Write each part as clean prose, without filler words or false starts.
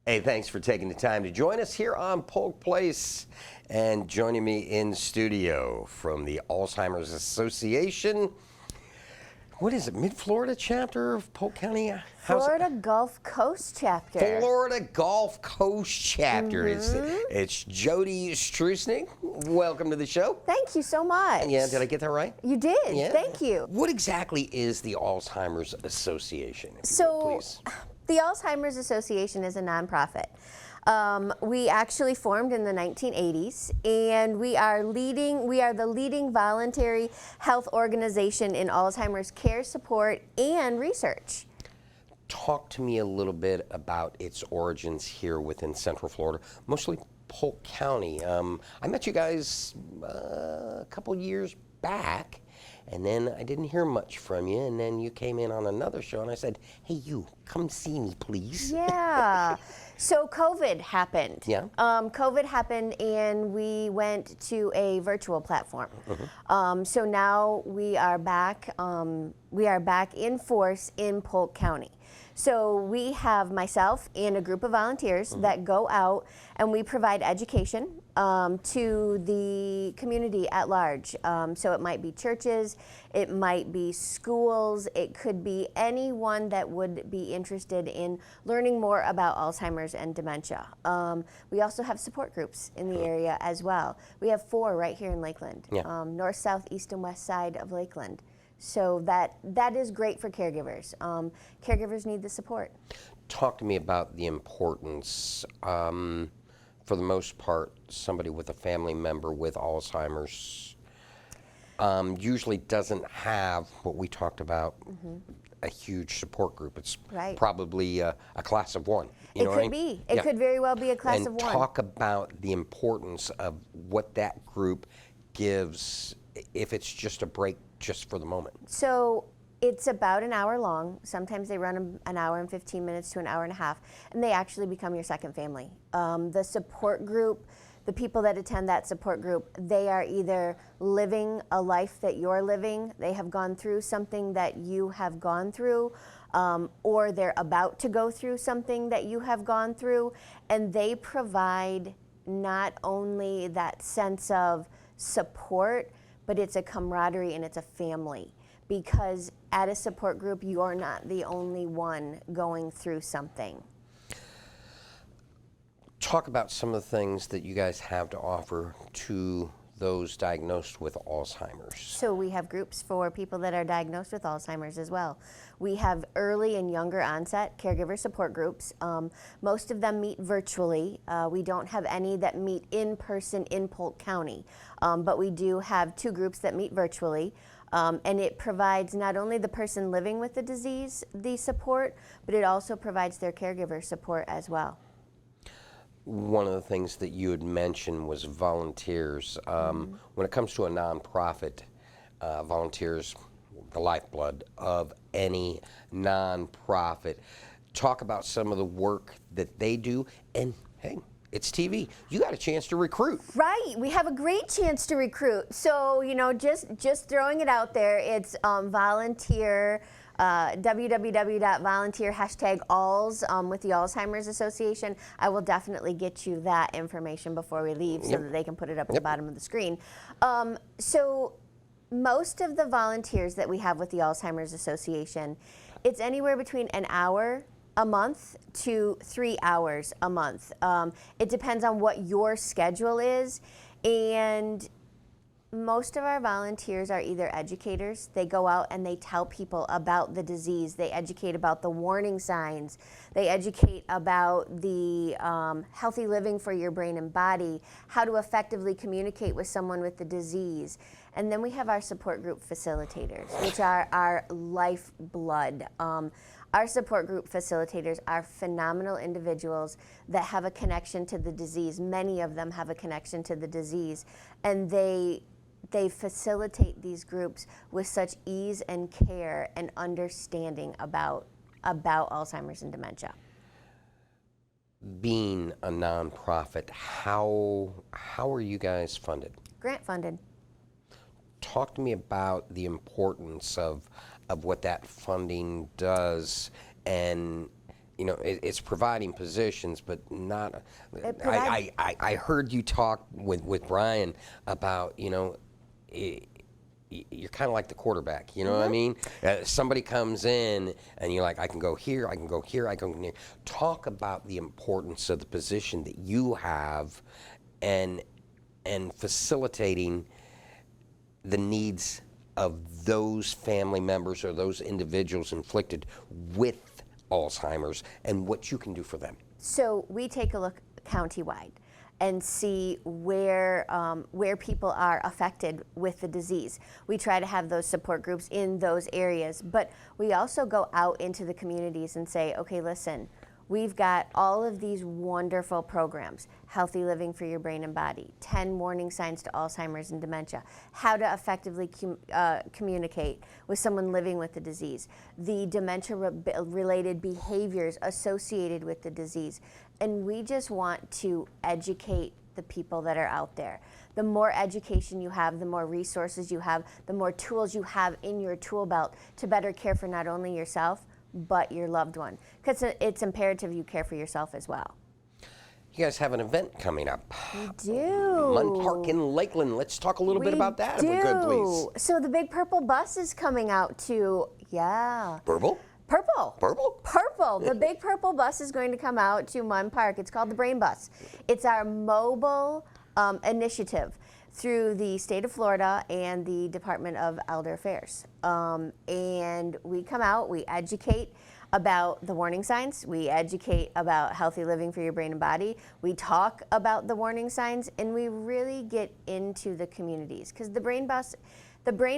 Hey, thanks for taking the time to join us here on Polk Place. And joining me in studio from the Alzheimer's Association, what is it, Mid-Florida chapter of Polk County? Florida Gulf Coast chapter. Florida Gulf Coast chapter. It's Jody Strusnik. Welcome to the show. Thank you so much. Yeah, did I get that right? You did. Yeah. Thank you. What exactly is the Alzheimer's Association? Please. The Alzheimer's Association is a nonprofit. We actually formed in the 1980s, and we are the leading voluntary health organization in Alzheimer's care, support, and research. Talk to me a little bit about its origins here within Central Florida, mostly Polk County. I met you guys a couple years back, and then I didn't hear much from you, and then you came in on another show, and I said, hey, you, come see me, please. Yeah. So COVID happened. Yeah. COVID happened, and we went to a virtual platform. So now we are back. We are back in force in Polk County. So we have myself and a group of volunteers that go out, and we provide education to the community at large. So it might be churches, it might be schools, it could be anyone that would be interested in learning more about Alzheimer's and dementia. We also have support groups in the area as well. We have 4 right here in Lakeland, north, south, east, and west side of Lakeland. So that is great for caregivers. Caregivers need the support. Talk to me about the importance. For the most part, somebody with a family member with Alzheimer's usually doesn't have what we talked about, a huge support group. It's probably a class of one. It could be. It could very well be a class of one. And talk about the importance of what that group gives if it's just a break just for the moment. So it's about an hour long. Sometimes they run an hour and 15 minutes to an hour and a half, and they actually become your second family. The support group, the people that attend that support group, they are either living a life that you're living, they have gone through something that you have gone through, or they're about to go through something that you have gone through, and they provide not only that sense of support, but it's a camaraderie and it's a family. Because at a support group, you're not the only one going through something. Talk about some of the things that you guys have to offer to those diagnosed with Alzheimer's. So we have groups for people that are diagnosed with Alzheimer's as well. We have early and younger onset caregiver support groups. Most of them meet virtually. We don't have any that meet in person in Polk County, but we do have 2 groups that meet virtually. And it provides not only the person living with the disease the support, but it also provides their caregiver support as well. One of the things that you had mentioned was volunteers. When it comes to a nonprofit, volunteers, the lifeblood of any nonprofit. Talk about some of the work that they do, and hey, it's TV. You got a chance to recruit. Right, we have a great chance to recruit. So, you know, just throwing it out there, it's volunteer, www.volunteer #ALZ with the Alzheimer's Association. I will definitely get you that information before we leave so that they can put it up at the bottom of the screen. So most of the volunteers that we have with the Alzheimer's Association, it's anywhere between an hour a month to 3 hours a month. It depends on what your schedule is, and most of our volunteers are either educators. They go out and they tell people about the disease. They educate about the warning signs. They educate about the healthy living for your brain and body, how to effectively communicate with someone with the disease. And then we have our support group facilitators, which are our lifeblood. Our support group facilitators are phenomenal individuals that have a connection to the disease. Many of them have a connection to the disease, and they facilitate these groups with such ease and care and understanding about Alzheimer's and dementia. Being a nonprofit, how are you guys funded? Grant funded. Talk to me about the importance of what that funding does, and it's providing positions, but not. It provides- I heard you talk with Brian about, you're kind of like the quarterback, you know what I mean? Somebody comes in and you're like, I can go here, I can go here, I can go here. Talk about the importance of the position that you have and facilitating the needs of those family members or those individuals inflicted with Alzheimer's and what you can do for them. So we take a look countywide and see where people are affected with the disease. We try to have those support groups in those areas, but we also go out into the communities and say, okay, listen, we've got all of these wonderful programs, Healthy Living for Your Brain and Body, 10 Warning Signs to Alzheimer's and Dementia, how to effectively communicate with someone living with the disease, the dementia-related behaviors associated with the disease. And we just want to educate the people that are out there. The more education you have, the more resources you have, the more tools you have in your tool belt to better care for not only yourself, but your loved one. Because it's imperative you care for yourself as well. You guys have an event coming up. We do. Munn Park in Lakeland. Let's talk a little bit about that, if we could, please. So the big purple bus is coming out to, Purple? Purple. Purple? Purple. The big purple bus is going to come out to Munn Park. It's called the Brain Bus. It's our mobile initiative through the state of Florida and the Department of Elder Affairs. And we come out, we educate about the warning signs, we educate about healthy living for your brain and body, we talk about the warning signs, and we really get into the communities. Because the Brain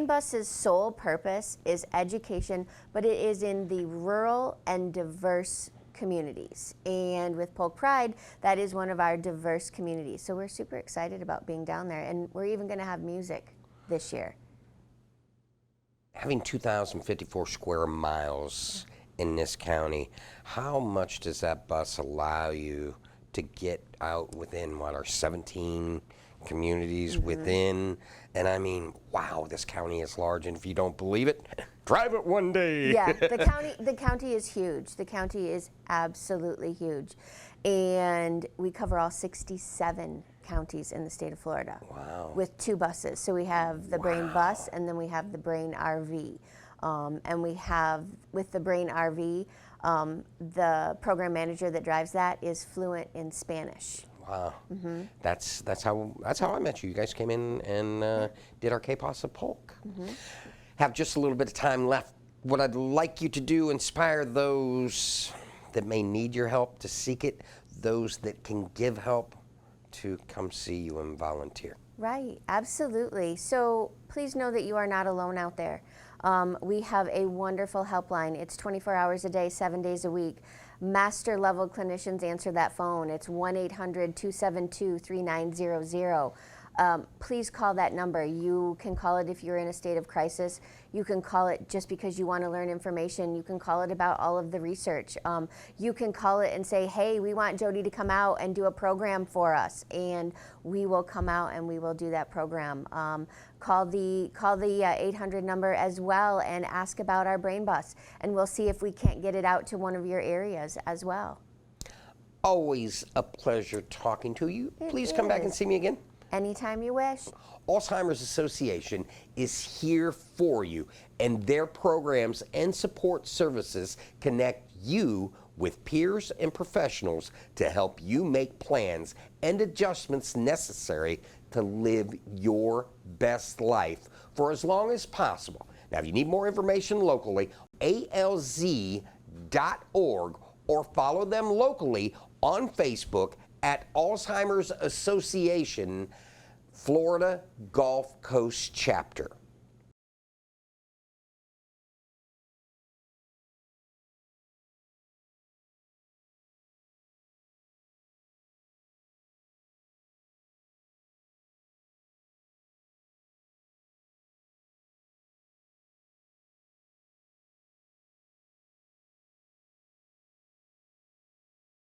Bus's sole purpose is education, but it is in the rural and diverse communities. And with Polk Pride, that is one of our diverse communities. So we're super excited about being down there, and we're even going to have music this year. Having 2,054 square miles in this county, how much does that bus allow you to get out within, our 17 communities within? And I mean, wow, this county is large, and if you don't believe it, drive it one day. Yeah, the county is huge. The county is absolutely huge. And we cover all 67 counties in the state of Florida. Wow. With 2 buses. So we have the Brain Bus, and then we have the Brain RV. And we have, with the Brain RV, the program manager that drives that is fluent in Spanish. Wow, that's how I met you. You guys came in and did our K-Pos of Polk. Have just a little bit of time left. What I'd like you to do, inspire those that may need your help to seek it, those that can give help to come see you and volunteer. Right, absolutely. So please know that you are not alone out there. We have a wonderful helpline. It's 24 hours a day, 7 days a week. Master level clinicians answer that phone. It's 1-800-272-3900. Please call that number. You can call it if you're in a state of crisis. You can call it just because you want to learn information. You can call it about all of the research. You can call it and say, hey, we want Jody to come out and do a program for us. And we will come out and we will do that program. Call the 800 number as well and ask about our Brain Bus. And we'll see if we can't get it out to one of your areas as well. Always a pleasure talking to you. Please come back and see me again. Anytime you wish. Alzheimer's Association is here for you, and their programs and support services connect you with peers and professionals to help you make plans and adjustments necessary to live your best life for as long as possible. Now, if you need more information locally, alz.org, or follow them locally on Facebook at Alzheimer's Association Florida Gulf Coast Chapter.